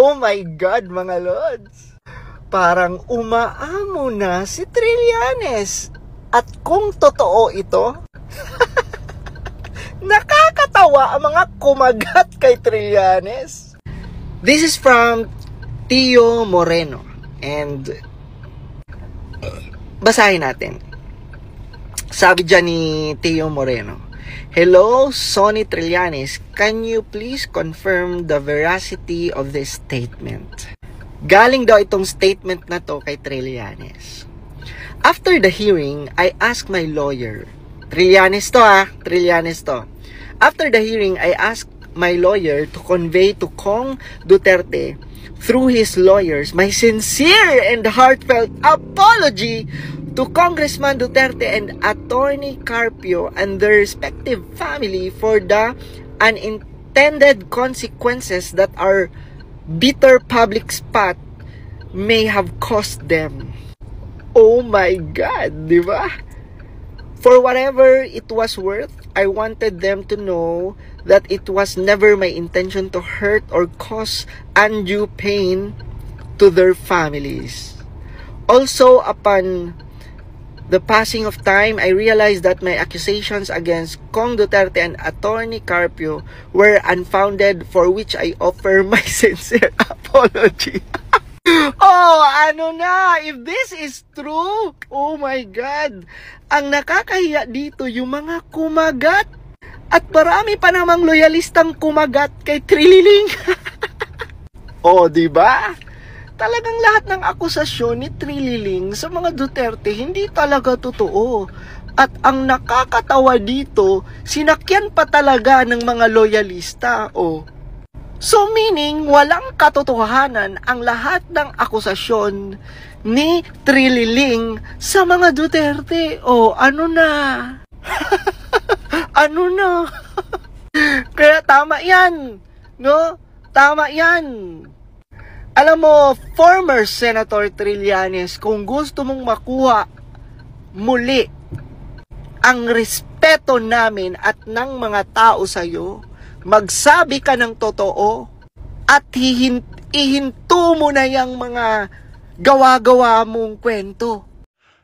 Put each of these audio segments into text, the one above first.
Oh my God, mga lods! Parang umaamo na si Trillanes. At kung totoo ito, nakakatawa ang mga kumagat kay Trillanes. This is from Tio Moreno. And basahin natin. Sabi dyan ni Tio Moreno, "Hello, Sonny Trillanes. Can you please confirm the veracity of this statement?" Galing daw itong statement na to kay Trillanes. "After the hearing, I asked my lawyer." Trillanes to Trillanes to. "After the hearing, I asked my lawyer to convey to Kong Duterte through his lawyers my sincere and heartfelt apology to Congressman Duterte and Attorney Carpio and their respective family for the unintended consequences that our bitter public spat may have cost them." Oh my God, di ba? "For whatever it was worth, I wanted them to know that it was never my intention to hurt or cause undue pain to their families. Also, upon the passing of time, I realized that my accusations against Kong Duterte and Attorney Carpio were unfounded, for which I offer my sincere apology." Oh, ano na? If this is true, oh my God. Ang nakakahiya dito, yung mga kumagat. At marami pa namang loyalistang kumagat kay Trililing. Oh, di ba? Talagang lahat ng akusasyon ni Trililing sa mga Duterte hindi talaga totoo. At ang nakakatawa dito, sinakyan pa talaga ng mga loyalista. Oh. So meaning, walang katotohanan ang lahat ng akusasyon ni Trililing sa mga Duterte. Oh, ano na? Ano na? Kaya tama yan. No? Tama yan. Alam mo, former Senator Trillanes, kung gusto mong makuha muli ang respeto namin at ng mga tao sa'yo, magsabi ka ng totoo at ihinto mo na yung mga gawa-gawa mong kwento.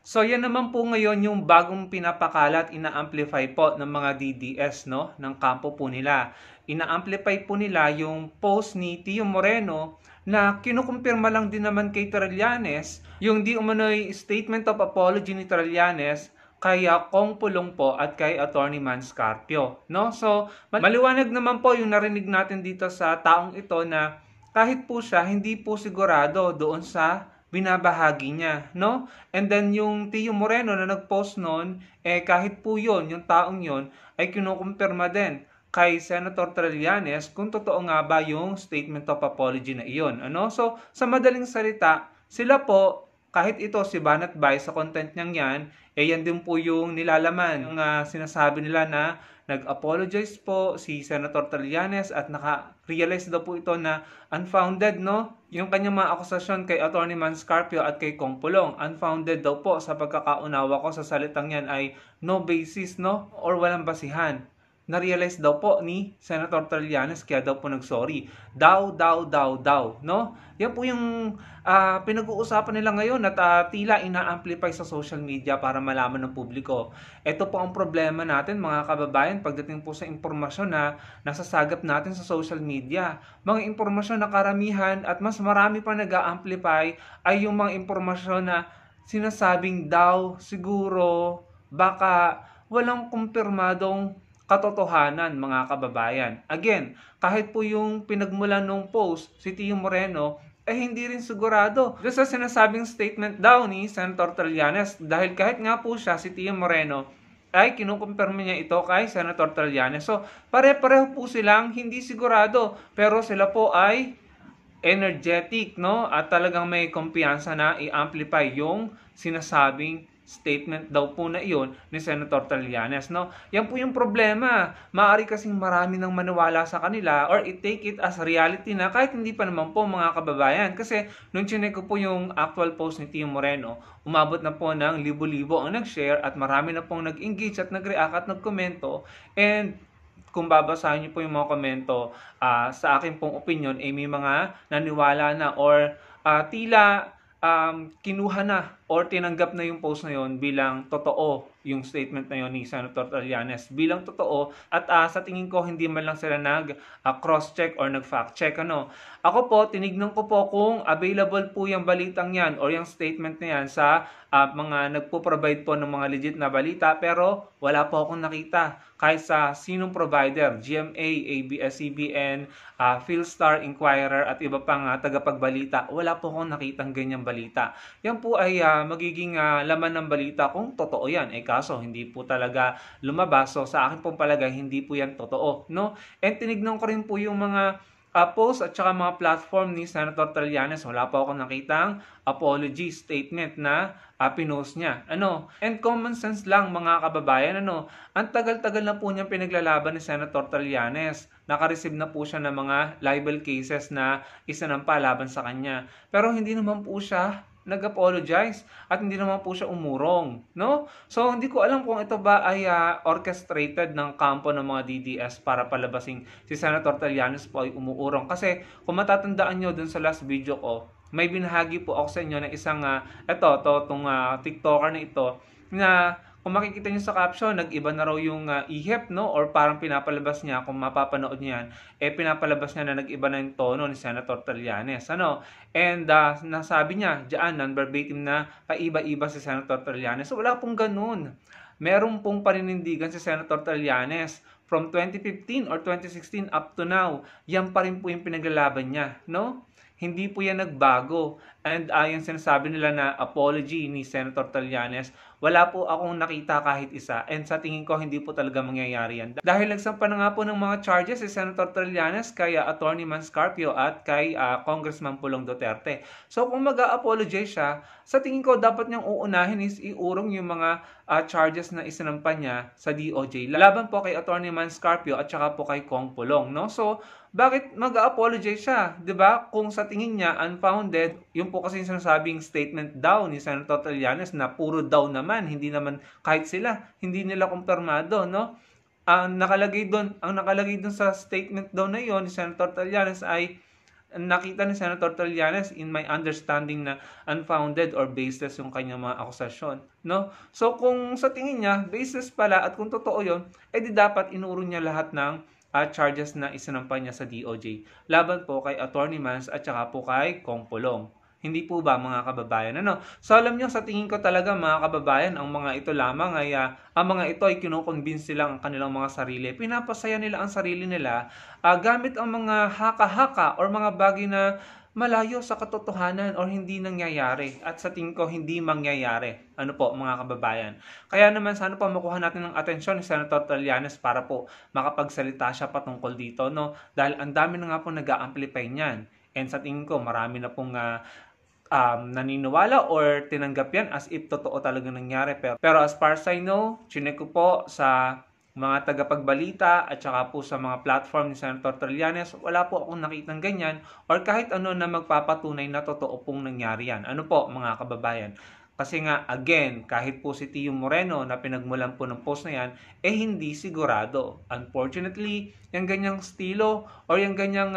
So yan naman po ngayon yung bagong pinapakalat, ina-amplify po ng mga DDS, no, ng kampo po nila. Ina-amplify po nila yung post ni Tio Moreno na kinukumpirma lang din naman kay Trillanes yung di umano'y statement of apology ni Trillanes kay Kong Pulong po at kay Attorney Mans Carpio, no? So maliwanag naman po yung narinig natin dito sa taong ito na kahit po siya hindi po sigurado doon sa binabahagi niya, no? And then yung Tio Moreno na nag-post noon, kahit po yun, yung taong yun, ay kinukumpirma din kay Senator Trillanes kung totoo nga ba yung statement of apology na iyon, ano? So, sa madaling salita, sila po, kahit ito si Banat Bay sa content niyang yan, yan din po yung nilalaman. Yung sinasabi nila na nag-apologize po si Senator Trillanes at naka-realize daw po ito na unfounded, no? Yung kanyang mga akusasyon kay Attorney Mans Carpio at kay Kong Pulong. Unfounded daw po sa pagkakaunawa ko sa salitang yan ay no basis, no? Or walang basihan. Na-realize daw po ni Senator Trillanes kaya daw po nag-sorry. Daw, no? Yan po yung pinag-uusapan nila ngayon at tila ina-amplify sa social media para malaman ng publiko. Ito po ang problema natin mga kababayan pagdating po sa impormasyon na nasasagap natin sa social media. Mga impormasyon na karamihan at mas marami pa nag-a-amplify ay yung mga impormasyon na sinasabing daw, siguro, baka walang kumpirmadong katotohanan mga kababayan. Again, kahit po yung pinagmulan ng post si Tio Moreno, hindi rin sigurado doon sa sinasabing statement daw ni Senator Trillanes dahil kahit nga po siya, si Tio Moreno, ay kinukumpirma niya ito kay Senator Trillanes. So, pare-pareho po silang hindi sigurado pero sila po ay energetic, no? At talagang may kumpiyansa na i-amplify yung sinasabing statement daw po na iyon ni Senator Trillanes, no? Yan po yung problema. Maaari kasing marami nang maniwala sa kanila or i-take it as reality na kahit hindi pa naman po mga kababayan. Kasi nung chinek ko po yung actual post ni Tio Moreno, umabot na po ng libo-libo ang nag-share at marami na pong nag-engage at nag-react at nag-komento. And kung babasahin niyo po yung mga komento, sa akin pong opinion, may mga naniwala na or tila kinuha na or tinanggap na yung post na yon bilang totoo yung statement na yon ni Senator Trillanes bilang totoo at sa tingin ko hindi man lang sila nag cross-check or nag-fact check Ako po, tinignan ko po kung available po yung balitang yan or yung statement na yan sa mga nagpo-provide po ng mga legit na balita pero wala po akong nakita kahit sa sinong provider, GMA, ABS-CBN, Philstar, Inquirer at iba pang tagapagbalita. Wala po akong nakitang ganyang balita. Yan po ay magiging laman ng balita kung totoo yan. Kaso hindi po talaga lumabas. So sa akin pong palagay, hindi po yan totoo. No? And tinignan ko rin po yung mga post at saka mga platform ni Senator Trillanes. Wala po akong nakitang apology statement na pinost niya. And common sense lang mga kababayan. Ang tagal-tagal na po niyang pinaglalaban ni Senator Trillanes. Nakareceive na po siya ng mga libel cases na isinampa laban sa kanya. Pero hindi naman po siya nag-apologize at hindi naman po siya umurong, no? So hindi ko alam kung ito ba ay orchestrated ng kampo ng mga DDS para palabasing si Senator Trillanes po ay umuurong kasi kung matatandaan nyo dun sa last video ko, may binahagi po ako sa inyo na isang itong TikToker na ito na kung makikita niyo sa caption, nag-iba na raw yung ihip, no? Or parang pinapalabas niya, kung mapapanood niya yan, pinapalabas niya na nag-iba na yung tono ni Senator Trillanes, And nasabi niya, diyan, non-verbatim na paiba-iba si Senator Trillanes. So wala pong ganun. Meron pong paninindigan si Senator Trillanes from 2015 or 2016 up to now. Yan pa rin po yung pinaglalaban niya, no? Hindi po yan nagbago. And yung sinasabi nila na apology ni Senator Trillanes, wala po akong nakita kahit isa. And sa tingin ko, hindi po talaga mangyayari yan. Dahil nagsampa na nga po ng mga charges si Senator Trillanes kay Attorney Manscarpio at kay Congressman Pulong Duterte. So kung mag-a-apologize siya, sa tingin ko dapat niyang uunahin is iurong yung mga charges na isinampa niya sa DOJ. Laban po kay Attorney Manscarpio at saka po kay Kong Pulong. No? So, bakit mag-a-apologize siya? 'Di ba? Kung sa tingin niya unfounded, yung po kasi sinasabing statement daw ni Senator Trillanes na puro daw naman, hindi naman kahit sila, hindi nila kumpirmado, no? Ang nakalagay doon sa statement daw na 'yon ni Senator Trillanes ay nakita ni Senator Trillanes in my understanding na unfounded or baseless yung kanyang mga akusasyon, no? So kung sa tingin niya baseless pala at kung totoo 'yon, di dapat inurong niya lahat ng charges na isinampa niya sa DOJ laban po kay Attorney Mans at saka po kay Kong Pulong. Hindi po ba mga kababayan? So alam niyo, sa tingin ko talaga mga kababayan, ang mga ito lamang ay ang mga ito ay kinukonvince nila ang kanilang mga sarili. Pinapasaya nila ang sarili nila gamit ang mga haka-haka or mga bagay na malayo sa katotohanan or hindi nangyayari. At sa tingin ko, hindi mangyayari. Mga kababayan. Kaya naman sana po makuha natin ng atensyon ni Senator Trillanes para po makapagsalita siya patungkol dito, no? Dahil ang dami na nga po nag-a-amplify niyan. And sa tingin ko, marami na pong naniniwala or tinanggap yan as if totoo talaga nangyari. Pero as far as I know, chinek ko po sa mga tagapagbalita at saka po sa mga platform ni Senator Trillanes, wala po akong nakitang ganyan or kahit ano na magpapatunay na totoo pong nangyari yan. Mga kababayan? Kasi nga, again, kahit po si Tio Moreno na pinagmulan po ng post na yan, hindi sigurado. Unfortunately, yung ganyang estilo or yung ganyang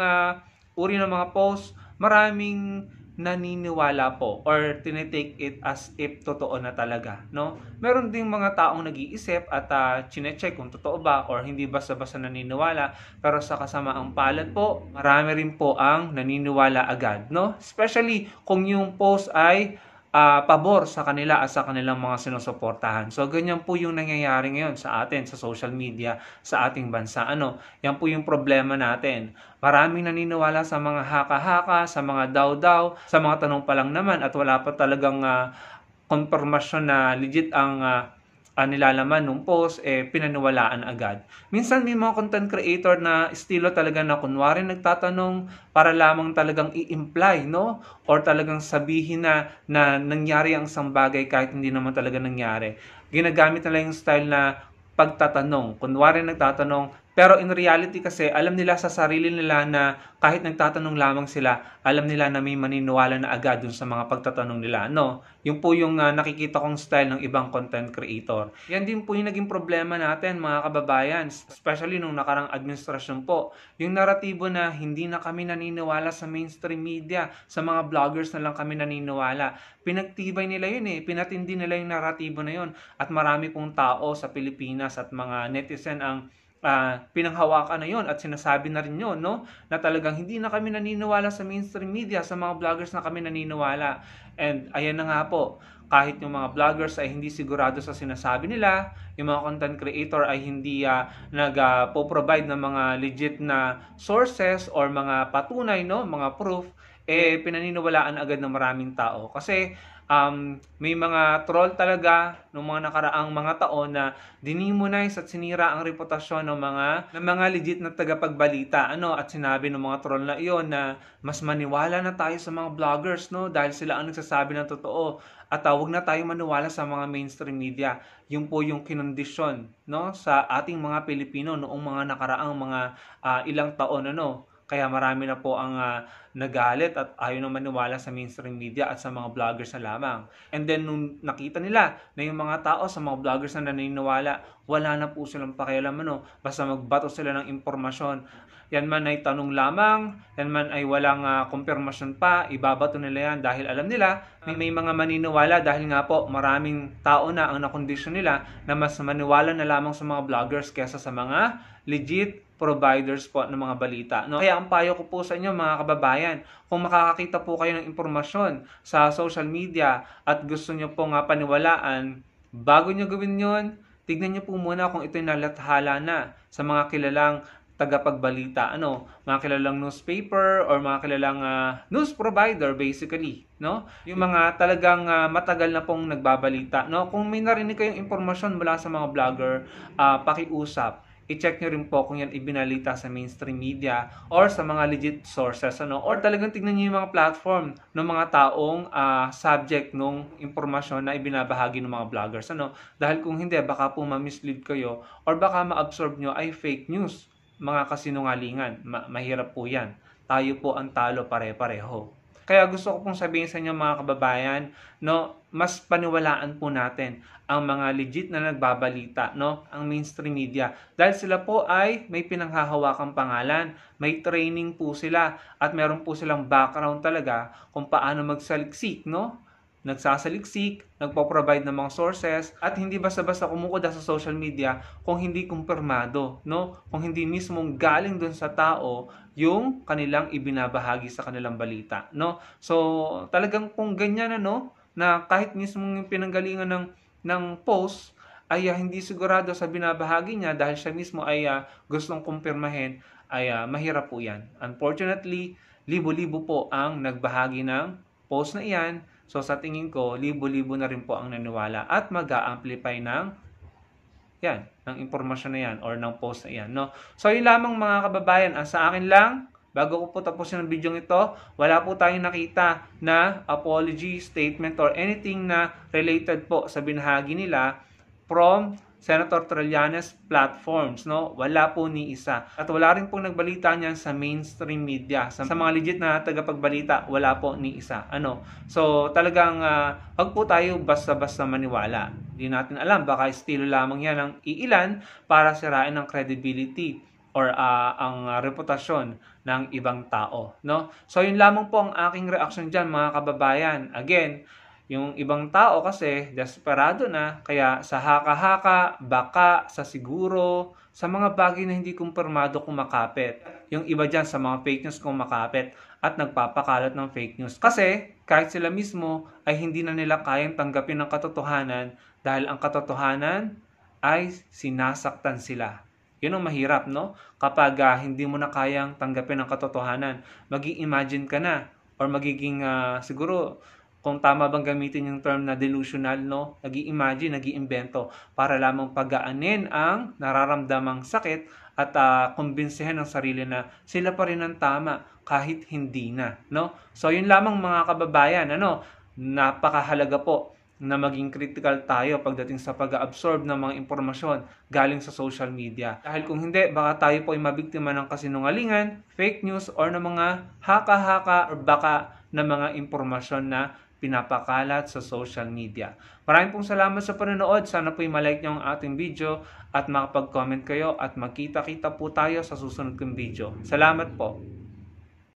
uri ng mga post, maraming naniniwala po or tinitake it as if totoo na talaga, no? Meron ding mga taong nag-iisip at chinecheck kung totoo ba or hindi basta-basta naniniwala, pero sa kasamaang palad po, marami rin po ang naniniwala agad, no? Especially kung yung post ay pabor sa kanila at sa kanilang mga sinusuportahan. So, ganyan po yung nangyayari ngayon sa atin, sa social media, sa ating bansa. Yan po yung problema natin. Maraming naniniwala sa mga haka-haka, sa mga daw-daw, sa mga tanong pa lang naman at wala pa talagang konfirmasyon na legit ang nilalaman ng post, pinaniwalaan agad. Minsan may mga content creator na estilo talaga na kunwari nagtatanong para lamang talagang i-imply, no? Or talagang sabihin na nangyari ang isang bagay kahit hindi naman talaga nangyari. Ginagamit nila yung style na pagtatanong. Kunwari nagtatanong, Pero in reality kasi, alam nila sa sarili nila na kahit nagtatanong lamang sila, alam nila na may maniniwala na agad dun sa mga pagtatanong nila. No? Yun po yung nakikita kong style ng ibang content creator. Yan din po yung naging problema natin mga kababayan, especially nung nakarang administrasyon po. Yung naratibo na hindi na kami naniniwala sa mainstream media, sa mga vloggers na lang kami naniniwala. Pinagtibay nila yun pinatindi nila yung naratibo na yun. At marami pong tao sa Pilipinas at mga netizen ang pinanghawakan na yon at sinasabi na rin yun, no? Na talagang hindi na kami naniniwala sa mainstream media, sa mga vloggers na kami naniniwala. And ayan na nga po, kahit yung mga vloggers ay hindi sigurado sa sinasabi nila, yung mga content creator ay hindi nag-provide ng mga legit na sources or mga patunay, no? Mga proof, pinaniniwalaan agad ng maraming tao. Kasi may mga troll talaga noong mga nakaraang mga taon na dinimonize at sinira ang reputasyon ng mga legit na tagapagbalita, at sinabi ng mga troll na iyon na mas maniwala na tayo sa mga vloggers, no, dahil sila ang nagsasabi ng totoo, at huwag na tayo maniwala sa mga mainstream media. Yun po yung kinondisyon, no, sa ating mga Pilipino noong mga nakaraang mga ilang taon, kaya marami na po ang nagalit at ayaw na maniwala sa mainstream media at sa mga vloggers na lamang. And then nung nakita nila na yung mga tao sa mga vloggers na naniniwala, wala na po silang pakialam, basta magbato sila ng impormasyon. Yan man ay tanong lamang, yan man ay walang kumpirmasyon pa, ibabato nila yan dahil alam nila may mga maniniwala dahil nga po maraming tao na ang nakondisyon nila na mas maniwala na lamang sa mga vloggers kaysa sa mga legit providers po ng mga balita. Kaya ang payo ko po sa inyo mga kababayan, kung makakakita po kayo ng impormasyon sa social media at gusto nyo pong paniwalaan, bago nyo gawin yon, tignan nyo po muna kung ito'y nalathala na sa mga kilalang tagapagbalita, mga kilalang newspaper or mga kilalang news provider basically, yung mga talagang matagal na pong nagbabalita, kung may narinig kayong impormasyon mula sa mga vlogger, pakiusap, i-check nyo rin po kung yan ibinalita sa mainstream media or sa mga legit sources, or talagang tignan nyo yung mga platform ng mga taong subject ng impormasyon na ibinabahagi ng mga vloggers, dahil kung hindi, baka po ma-mislead kayo or baka ma-absorb nyo ay fake news, mga kasinungalingan. Mahirap po yan. Tayo po ang talo pare-pareho. Kaya gusto ko pong sabihin sa inyo mga kababayan, mas paniwalaan po natin ang mga legit na nagbabalita, ang mainstream media. Dahil sila po ay may pinanghahawakang pangalan, may training po sila, at meron po silang background talaga kung paano magsaliksik, nagsasaliksik, nagpo-provide ng mga sources, at hindi basta-basta kumukuda sa social media kung hindi kumpirmado, kung hindi mismong galing dun sa tao yung kanilang ibinabahagi sa kanilang balita, So, talagang kung ganyan na kahit mismong yung pinanggalingan ng post ay hindi sigurado sa binabahagi niya dahil siya mismo ay gustong kumpirmahin, ay mahirap po yan. Unfortunately, libo-libo po ang nagbahagi ng post na iyan. So sa tingin ko, libo-libo na rin po ang naniwala at mag-a-amplify ng impormasyon na yan or ng post na yan. So yun lamang mga kababayan, sa akin lang, bago ko po tapusin ang video ito, wala po tayong nakita na apology, statement, or anything na related po sa binahagi nila from Senator Trillanes platforms, wala po ni isa. At wala rin pong nagbalita niyan sa mainstream media. Sa mga legit na tagapagbalita, wala po ni isa. So talagang wag po tayo basta-basta maniwala. Hindi natin alam, baka estilo lamang yan ng iilan para sirain ang credibility or ang reputasyon ng ibang tao, So yun lamang po ang aking reaction dyan mga kababayan. Again, yung ibang tao kasi desperado na, kaya sa haka-haka, baka, sa siguro, sa mga bagay na hindi kumpirmado kumakapit. Yung iba dyan sa mga fake news kumakapit at nagpapakalat ng fake news. Kasi kahit sila mismo ay hindi na nila kayang tanggapin ang katotohanan dahil ang katotohanan ay sinasaktan sila. Yun ang mahirap, Kapag hindi mo na kayang tanggapin ang katotohanan, mag-i-imagine ka na or magiging siguro, kung tama bang gamitin yung term na delusional, nag-i-imagine, nag-i-invento para lamang pagaanin ang nararamdamang sakit at kumbinsihin ng sarili na sila pa rin ang tama kahit hindi na, So yun lamang mga kababayan, napakahalaga po na maging critical tayo pagdating sa pag-absorb ng mga impormasyon galing sa social media. Dahil kung hindi, baka tayo po ay mabiktima ng kasinungalingan, fake news, or ng mga haka-haka or baka na mga impormasyon na pinapakalat sa social media. Maraming pong salamat sa panonood. Sana po ay malike nyo ang ating video at makapag-comment kayo at magkita-kita po tayo sa susunod kong video. Salamat po!